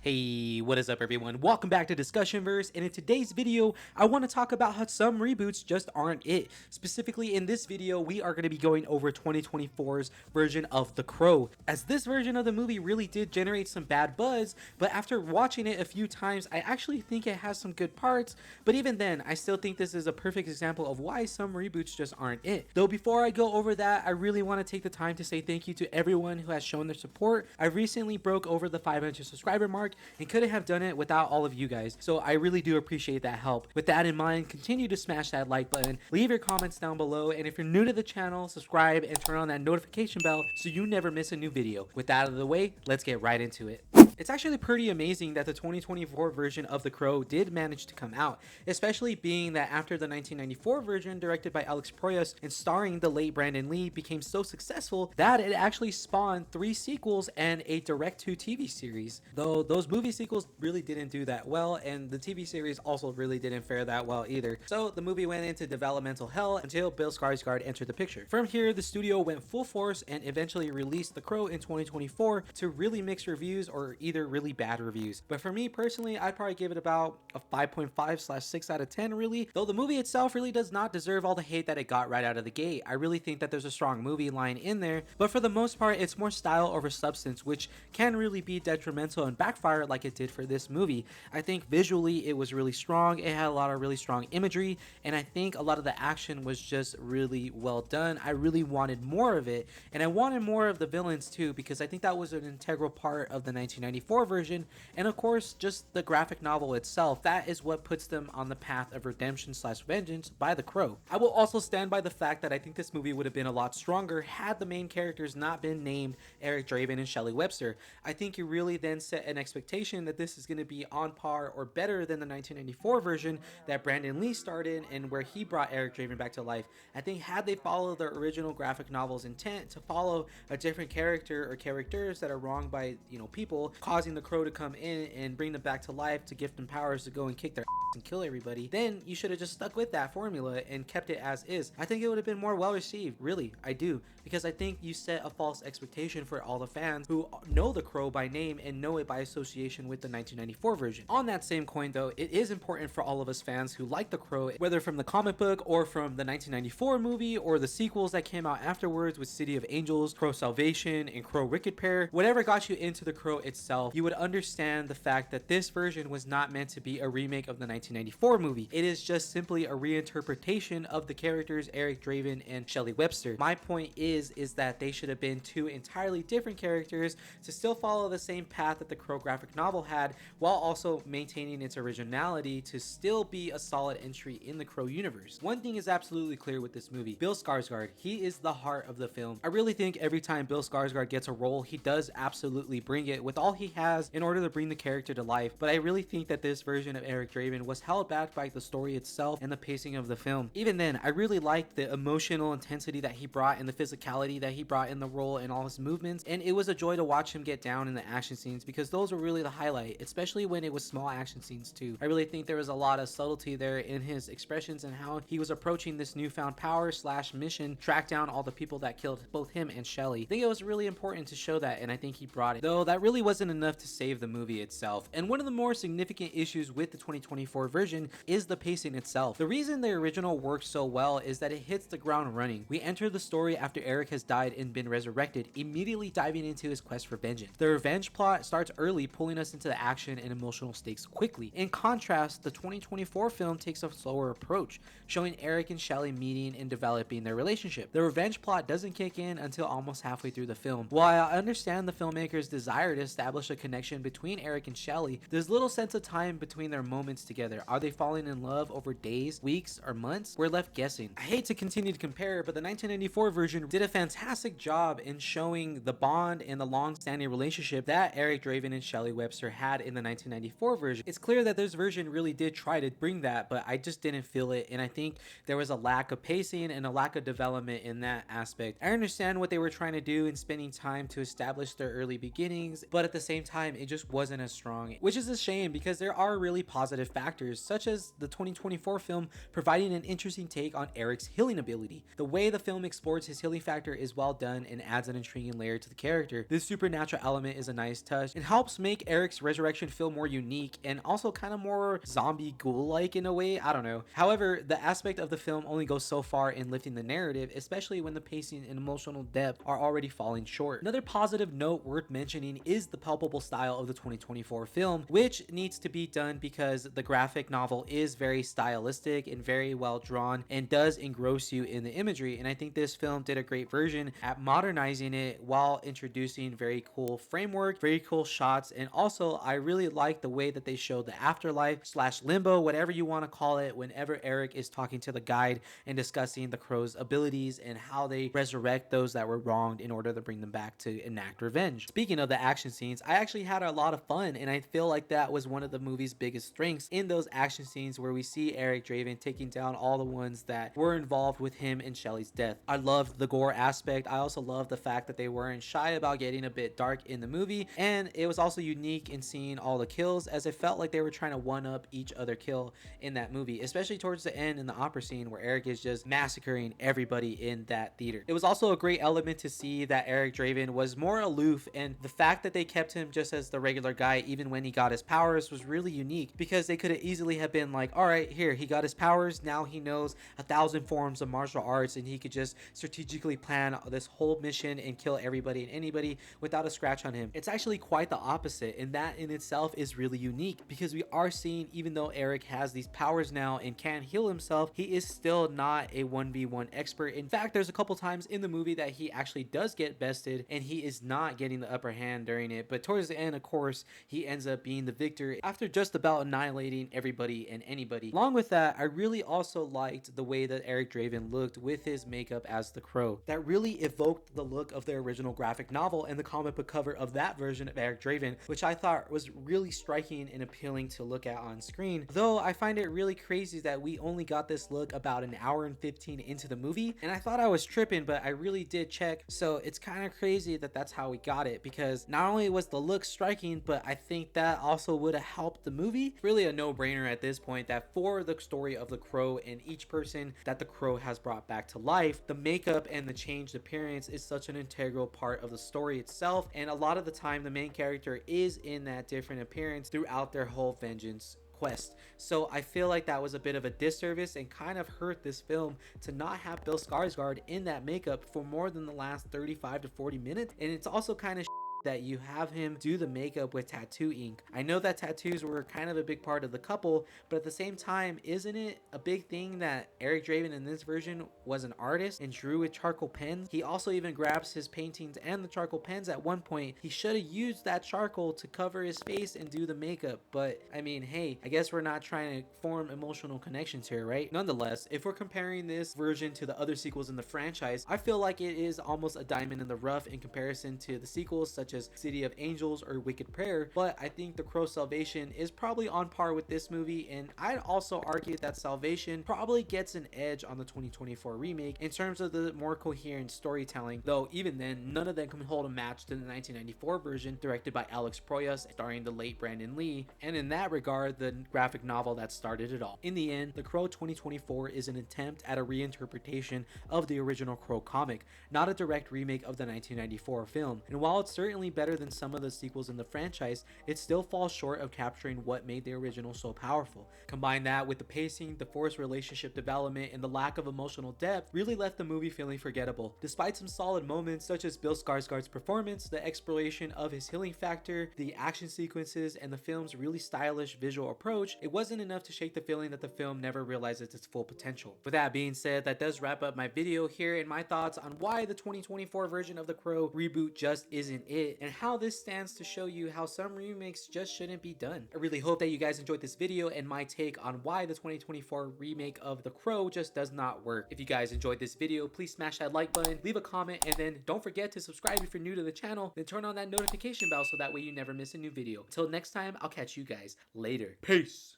Hey, what is up everyone? Welcome back to Discussionverse, and in today's video, I want to talk about how some reboots just aren't it. Specifically in this video, we are going to be going over 2024's version of The Crow, as this version of the movie really did generate some bad buzz, but after watching it a few times, I actually think it has some good parts, but even then, I still think this is a perfect example of why some reboots just aren't it. Though before I go over that, I really want to take the time to say thank you to everyone who has shown their support. I recently broke over the 500 subscriber mark, and couldn't have done it without all of you guys, so I really do appreciate that help. With that in mind, continue to smash that like button, leave your comments down below, and if you're new to the channel, subscribe and turn on that notification bell so you never miss a new video. With that out of the way, let's get right into it. It's actually pretty amazing that the 2024 version of The Crow did manage to come out, especially being that after the 1994 version directed by Alex Proyas and starring the late Brandon Lee became so successful that it actually spawned 3 sequels and a direct-to-TV series. Though those movie sequels really didn't do that well, and the TV series also really didn't fare that well either. So the movie went into developmental hell until Bill Skarsgård entered the picture. From here, the studio went full force and eventually released The Crow in 2024 to really mixed reviews or either really bad reviews. But for me personally, I'd probably give it about a 5.5/6 out of 10 really, though the movie itself really does not deserve all the hate that it got right out of the gate. I really think that there's a strong movie line in there, but for the most part, it's more style over substance, which can really be detrimental and backfire like it did for this movie. I think visually it was really strong, it had a lot of really strong imagery, and I think a lot of the action was just really well done. I really wanted more of it, and I wanted more of the villains too, because I think that was an integral part of the 1994 version, and of course just the graphic novel itself. That is what puts them on the path of redemption / vengeance by the Crow. I will also stand by the fact that I think this movie would have been a lot stronger had the main characters not been named Eric Draven and Shelley Webster. I think you really then set an expectation that this is going to be on par or better than the 1994 version that Brandon Lee started and where he brought Eric Draven back to life. I think had they followed the original graphic novel's intent to follow a different character or characters that are wronged by, people, causing the Crow to come in and bring them back to life to gift them powers to go and kick their and kill everybody, then you should have just stuck with that formula and kept it as is. I think it would have been more well received, really, I do, because I think you set a false expectation for all the fans who know the Crow by name and know it by association with the 1994 version. On that same coin though, it is important for all of us fans who like the Crow, whether from the comic book or from the 1994 movie or the sequels that came out afterwards with City of Angels, Crow Salvation, and Crow Wicked Pair, whatever got you into the Crow itself, you would understand the fact that this version was not meant to be a remake of the 1994 movie. It is just simply a reinterpretation of the characters Eric Draven and Shelley Webster. My point is that they should have been 2 entirely different characters to still follow the same path that the Crow graphic novel had, while also maintaining its originality to still be a solid entry in the Crow universe. One thing is absolutely clear with this movie: Bill Skarsgård. He is the heart of the film. I really think every time Bill Skarsgård gets a role, he does absolutely bring it with all he has in order to bring the character to life. But I really think that this version of Eric Draven was held back by the story itself and the pacing of the film. Even then, I really liked the emotional intensity that he brought and the physicality that he brought in the role and all his movements, and it was a joy to watch him get down in the action scenes, because those were really the highlight, especially when it was small action scenes too. I really think there was a lot of subtlety there in his expressions and how he was approaching this newfound power / mission, track down all the people that killed both him and Shelley. I think it was really important to show that, and I think he brought it, though that really wasn't enough to save the movie itself. And one of the more significant issues with the 2024 version is the pacing itself. The reason the original works so well is that it hits the ground running. We enter the story after Eric has died and been resurrected, immediately diving into his quest for vengeance. The revenge plot starts early, pulling us into the action and emotional stakes quickly. In contrast, the 2024 film takes a slower approach, showing Eric and Shelley meeting and developing their relationship. The revenge plot doesn't kick in until almost halfway through the film. While I understand the filmmaker's desire to establish a connection between Eric and Shelley, there's little sense of time between their moments together. Are they falling in love over days, weeks, or months? We're left guessing. I hate to continue to compare, but the 1994 version did a fantastic job in showing the bond and the long-standing relationship that Eric Draven and Shelley Webster had in the 1994 version. It's clear that this version really did try to bring that, but I just didn't feel it, and I think there was a lack of pacing and a lack of development in that aspect. I understand what they were trying to do in spending time to establish their early beginnings, but at the same time it just wasn't as strong, which is a shame because there are really positive factors, such as the 2024 film providing an interesting take on Eric's healing ability. The way the film explores his healing factor is well done and adds an intriguing layer to the character. This supernatural element is a nice touch and helps make Eric's resurrection feel more unique and also kind of more zombie ghoul-like in a way. I don't know. However, the aspect of the film only goes so far in lifting the narrative, especially when the pacing and emotional depth are already falling short. Another positive note worth mentioning is the palpable style of the 2024 film, which needs to be done because the graphic novel is very stylistic and very well drawn and does engross you in the imagery. And I think this film did a great version at modernizing it while introducing very cool framework, very cool shots, and also I really like the way that they show the afterlife slash limbo, whatever you want to call it, whenever Eric is talking to the guide and discussing the crow's abilities and how they resurrect those that were wronged in order to bring them back to enact revenge. Speaking of the action scenes, I actually had a lot of fun, and I feel like that was one of the movie's biggest strengths in those action scenes where we see Eric Draven taking down all the ones that were involved with him and Shelly's death. I loved the gore aspect. I also loved the fact that they weren't shy about getting a bit dark in the movie, and it was also unique in seeing all the kills, as it felt like they were trying to one up each other kill in that movie, especially towards the end in the opera scene where Eric is just massacring everybody in that theater. It was also a great element to see that Eric Draven was more aloof, and the fact that they kept him just as the regular guy even when he got his powers was really unique, because they could have easily have been like, all right, here, he got his powers, now he knows 1,000 forms of martial arts and he could just strategically plan this whole mission and kill everybody and anybody without a scratch on him. It's actually quite the opposite, and that in itself is really unique, because we are seeing, even though Eric has these powers now and can heal himself, he is still not a 1v1 expert. In fact, there's a couple times in the movie that he actually does get bested and he is not getting the upper hand during it, but towards the end, of course, he ends up being the victor after just about annihilating everybody and anybody. Along with that, I really also liked the way that Eric Draven looked with his makeup as the Crow. That really evoked the look of the original graphic novel and the comic book cover of that version of Eric Draven, which I thought was really striking and appealing to look at on screen. Though I find it really crazy that we only got this look about an hour and 15 into the movie, and I thought I was tripping, but I really did check. So it's kind of crazy that that's how we got it, because not only was the look striking, but I think that also would have helped the movie. Really a no-brainer at this point that for the story of the Crow and each person that the Crow has brought back to life, the makeup and the changed appearance is such an integral part of the story itself, and a lot of the time the main character is in that different appearance throughout their whole vengeance quest. So I feel like that was a bit of a disservice and kind of hurt this film to not have Bill Skarsgård in that makeup for more than the last 35 to 40 minutes. And it's also kind of that you have him do the makeup with tattoo ink. I know that tattoos were kind of a big part of the couple, but at the same time, isn't it a big thing that Eric Draven in this version was an artist and drew with charcoal pens? He also even grabs his paintings and the charcoal pens at one point. He should have used that charcoal to cover his face and do the makeup, but I mean, hey, I guess we're not trying to form emotional connections here, right? Nonetheless, if we're comparing this version to the other sequels in the franchise, I feel like it is almost a diamond in the rough in comparison to the sequels such as City of Angels or Wicked Prayer, but I think The Crow's Salvation is probably on par with this movie, and I'd also argue that Salvation probably gets an edge on the 2024 remake in terms of the more coherent storytelling, though even then, none of them can hold a match to the 1994 version directed by Alex Proyas starring the late Brandon Lee, and in that regard, the graphic novel that started it all. In the end, The Crow 2024 is an attempt at a reinterpretation of the original Crow comic, not a direct remake of the 1994 film, and while it's certainly better than some of the sequels in the franchise, it still falls short of capturing what made the original so powerful. Combine that with the pacing, the forced relationship development, and the lack of emotional depth really left the movie feeling forgettable. Despite some solid moments such as Bill Skarsgård's performance, the exploration of his healing factor, the action sequences, and the film's really stylish visual approach, it wasn't enough to shake the feeling that the film never realizes its full potential. With that being said, that does wrap up my video here and my thoughts on why the 2024 version of The Crow reboot just isn't it, and how this stands to show you how some remakes just shouldn't be done. I really hope that you guys enjoyed this video and my take on why the 2024 remake of The Crow just does not work. If you guys enjoyed this video, please smash that like button, leave a comment, and then don't forget to subscribe if you're new to the channel, then turn on that notification bell so that way you never miss a new video. Until next time, I'll catch you guys later. Peace!